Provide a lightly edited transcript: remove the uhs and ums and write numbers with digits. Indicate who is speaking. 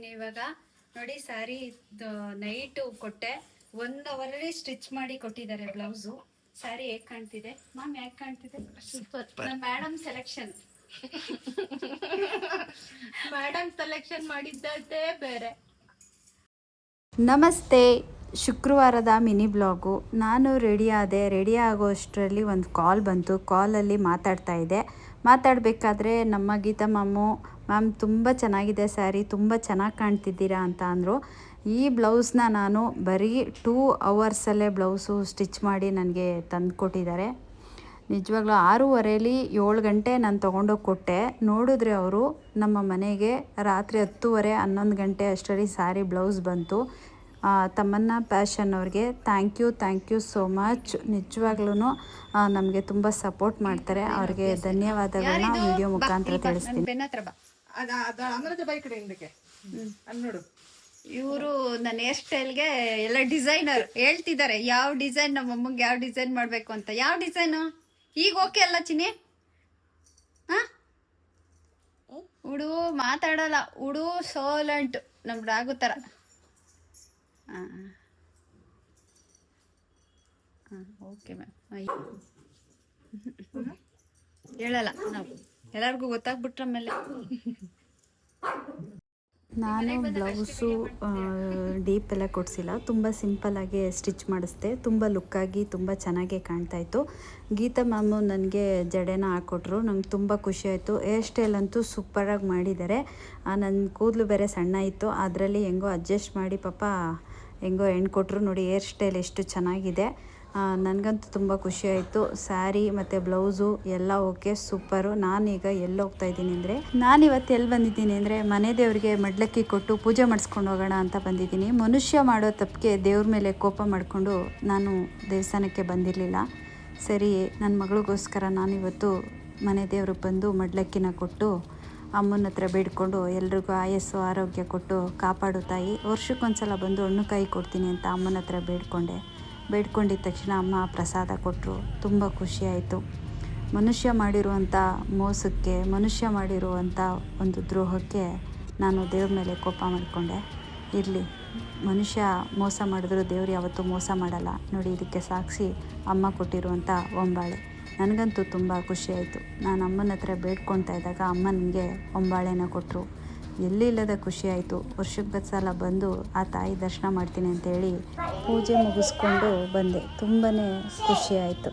Speaker 1: ಇದ್ದೀನಿ ಇವಾಗ. ನೋಡಿ ಸ್ಯಾರಿ ನೈಟು ಕೊಟ್ಟೆ, 1 ಅವರಲ್ಲಿ ಸ್ಟಿಚ್ ಮಾಡಿ ಕೊಟ್ಟಿದ್ದಾರೆ ಬ್ಲೌಸು. ಸ್ಯಾರಿ ಹೇಗೆ ಕಾಣ್ತಿದೆ ಮ್ಯಾಮ್? ಹೇಗೆ ಕಾಣ್ತಿದೆ? ಸೂಪರ್. ನಮ್ಮ ಮೇಡಮ್ ಸೆಲೆಕ್ಷನ್.
Speaker 2: ಮೇಡಮ್ ಸೆಲೆಕ್ಷನ್ ಮಾಡಿದ್ದೇ ಬೇರೆ.
Speaker 1: ನಮಸ್ತೆ. ಶುಕ್ರವಾರದ ಮಿನಿ ಬ್ಲಾಗು. ನಾನು ರೆಡಿ ಆಗೋಷ್ಟರಲ್ಲಿ ಒಂದು ಕಾಲ್ ಬಂತು. ಕಾಲಲ್ಲಿ ಮಾತಾಡ್ತಾ ಇದ್ದೆ. ಮಾತಾಡಬೇಕಾದ್ರೆ ನಮ್ಮ ಗೀತಾ ಮ್ಯಾಮ್ ತುಂಬ ಚೆನ್ನಾಗಿದೆ ಸ್ಯಾರಿ, ತುಂಬ ಚೆನ್ನಾಗಿ ಕಾಣ್ತಿದ್ದೀರಾ ಅಂತ ಅಂದರು. ಈ ಬ್ಲೌಸ್ನ ನಾನು ಬರೀ 2 ಅವರ್ಸಲ್ಲೇ ಬ್ಲೌಸು ಸ್ಟಿಚ್ ಮಾಡಿ ನನಗೆ ತಂದು ಕೊಟ್ಟಿದ್ದಾರೆ. ನಿಜವಾಗ್ಲೂ 6:15 7 ಗಂಟೆ ನಾನು ತೊಗೊಂಡೋಗಿ ಕೊಟ್ಟೆ. ನೋಡಿದ್ರೆ ಅವರು ನಮ್ಮ ಮನೆಗೆ ರಾತ್ರಿ 10:30 11 ಗಂಟೆ ಅಷ್ಟರಲ್ಲಿ ಸ್ಯಾರಿ ಬ್ಲೌಸ್ ಬಂತು. ತಮ್ಮನ್ನ ಪ್ಯಾಷನ್ ಅವ್ರಿಗೆ ಥ್ಯಾಂಕ್ ಯು ಸೋ ಮಚ್. ನಿಜವಾಗ್ಲೂ ನಮಗೆ ತುಂಬ ಸಪೋರ್ಟ್ ಮಾಡ್ತಾರೆ. ಅವ್ರಿಗೆ ಧನ್ಯವಾದಗಳನ್ನ ವಿಡಿಯೋ ಮುಖಾಂತರ ತಿಳಿಸ್ತೀನಿ. ಇವರು ನನ್ನ ಹೇರ್ ಸ್ಟೈಲ್ಗೆ ಎಲ್ಲ ಡಿಸೈನರ್ ಹೇಳ್ತಿದ್ದಾರೆ, ಯಾವ ಡಿಸೈನ್ ನಮ್ಮಮ್ಮಗೆ ಯಾವ ಡಿಸೈನ್ ಮಾಡಬೇಕು ಅಂತ. ಯಾವ ಡಿಸೈನು ಈಗ ಓಕೆ ಅಲ್ಲ ಚಿನಿ? ಹುಡು ಮಾತಾಡಲ್ಲ, ಹುಡು ಸೋಲೆಂಟ್, ನಮ್ದು ಆಗೋ ಥರ. Okay ma'am. ಹೇಳಲ್ಲ ನಾವು, ಎಲ್ಲರಿಗೂ ಗೊತ್ತಾಗ್ಬಿಟ್ರೆ ಆಮೇಲೆ. ನಾನು ಬ್ಲೌಸು ಡೀಪ್ ಎಲ್ಲ ಕೊಡಿಸಿಲ್ಲ, ತುಂಬ ಸಿಂಪಲ್ಲಾಗಿ ಸ್ಟಿಚ್ ಮಾಡಿಸ್ದೆ. ತುಂಬ ಲುಕ್ಕಾಗಿ ತುಂಬ ಚೆನ್ನಾಗೇ ಕಾಣ್ತಾಯಿತ್ತು. ಗೀತಾ ಮ್ಯಾಮು ನನಗೆ ಜಡೆನ ಹಾಕ್ಕೊಟ್ರು. ನಂಗೆ ತುಂಬ ಖುಷಿಯಾಯಿತು. ಹೇರ್ ಸ್ಟೈಲ್ ಅಂತೂ ಸೂಪರಾಗಿ ಮಾಡಿದ್ದಾರೆ. ನನ್ನ ಕೂದಲು ಬೇರೆ ಸಣ್ಣ ಇತ್ತು, ಅದರಲ್ಲಿ ಹೆಂಗೋ ಅಡ್ಜಸ್ಟ್ ಮಾಡಿ ಪಾಪ ಹೆಂಗೋ ಹೆಣ್ಣು ಕೊಟ್ಟರು. ನೋಡಿ ಹೇರ್ ಸ್ಟೈಲ್ ಎಷ್ಟು ಚೆನ್ನಾಗಿದೆ. ನನಗಂತೂ ತುಂಬ ಖುಷಿಯಾಯಿತು. ಸ್ಯಾರಿ ಮತ್ತು ಬ್ಲೌಸು ಎಲ್ಲ ಓಕೆ, ಸೂಪರು. ನಾನೀಗ ಎಲ್ಲಿ ಹೋಗ್ತಾಯಿದ್ದೀನಿ ಅಂದರೆ, ನಾನಿವತ್ತು ಎಲ್ಲಿ ಬಂದಿದ್ದೀನಿ ಅಂದರೆ, ಮನೆ ದೇವರಿಗೆ ಮಡ್ಲಕ್ಕಿ ಕೊಟ್ಟು ಪೂಜೆ ಮಾಡಿಸ್ಕೊಂಡು ಹೋಗೋಣ ಅಂತ ಬಂದಿದ್ದೀನಿ. ಮನುಷ್ಯ ಮಾಡೋ ತಪ್ಪಿಗೆ ದೇವ್ರ ಮೇಲೆ ಕೋಪ ಮಾಡಿಕೊಂಡು ನಾನು ದೇವಸ್ಥಾನಕ್ಕೆ ಬಂದಿರಲಿಲ್ಲ. ಸರಿ, ನನ್ನ ಮಗಳಿಗೋಸ್ಕರ ನಾನಿವತ್ತು ಮನೆ ದೇವ್ರಿಗೆ ಬಂದು ಮಡ್ಲಕ್ಕಿನ ಕೊಟ್ಟು ಅಮ್ಮನ ಹತ್ರ ಬೇಡ್ಕೊಂಡು ಎಲ್ರಿಗೂ ಆಯಸ್ಸು ಆರೋಗ್ಯ ಕೊಟ್ಟು ಕಾಪಾಡು ತಾಯಿ, ವರ್ಷಕ್ಕೊಂದ್ಸಲ ಬಂದು ಹಣ್ಣು ಕಾಯಿ ಕೊಡ್ತೀನಿ ಅಂತ ಅಮ್ಮನ ಹತ್ರ ಬೇಡ್ಕೊಂಡಿದ್ದ ತಕ್ಷಣ ಅಮ್ಮ ಪ್ರಸಾದ ಕೊಟ್ಟರು. ತುಂಬ ಖುಷಿಯಾಯಿತು. ಮನುಷ್ಯ ಮಾಡಿರುವಂಥ ಮೋಸಕ್ಕೆ, ಮನುಷ್ಯ ಮಾಡಿರುವಂಥ ಒಂದು ದ್ರೋಹಕ್ಕೆ ನಾನು ದೇವ್ರ ಮೇಲೆ ಕೋಪ ಮಾಡಿಕೊಂಡೆ. ಇರಲಿ, ಮನುಷ್ಯ ಮೋಸ ಮಾಡಿದ್ರು ದೇವ್ರು ಯಾವತ್ತೂ ಮೋಸ ಮಾಡಲ್ಲ. ನೋಡಿ, ಇದಕ್ಕೆ ಸಾಕ್ಷಿ ಅಮ್ಮ ಕೊಟ್ಟಿರುವಂಥ ಒಂಬಾಳೆ. ನನಗಂತೂ ತುಂಬ ಖುಷಿಯಾಯಿತು. ನಾನು ಅಮ್ಮನ ಹತ್ರ ಬೇಡ್ಕೊಳ್ತಾ ಇದ್ದಾಗ ಅಮ್ಮ ನನಗೆ ಒಂಬಾಳೆನ ಕೊಟ್ಟರು. ಎಲ್ಲಿಲ್ಲದ ಖುಷಿಯಾಯಿತು. ವರ್ಷಕ್ಕೆ ಸಲ ಬಂದು ಆ ತಾಯಿ ದರ್ಶನ ಮಾಡ್ತೀನಿ ಅಂತೇಳಿ ಪೂಜೆ ಮುಗಿಸ್ಕೊಂಡು ಬಂದೆ. ತುಂಬಾ ಖುಷಿಯಾಯಿತು.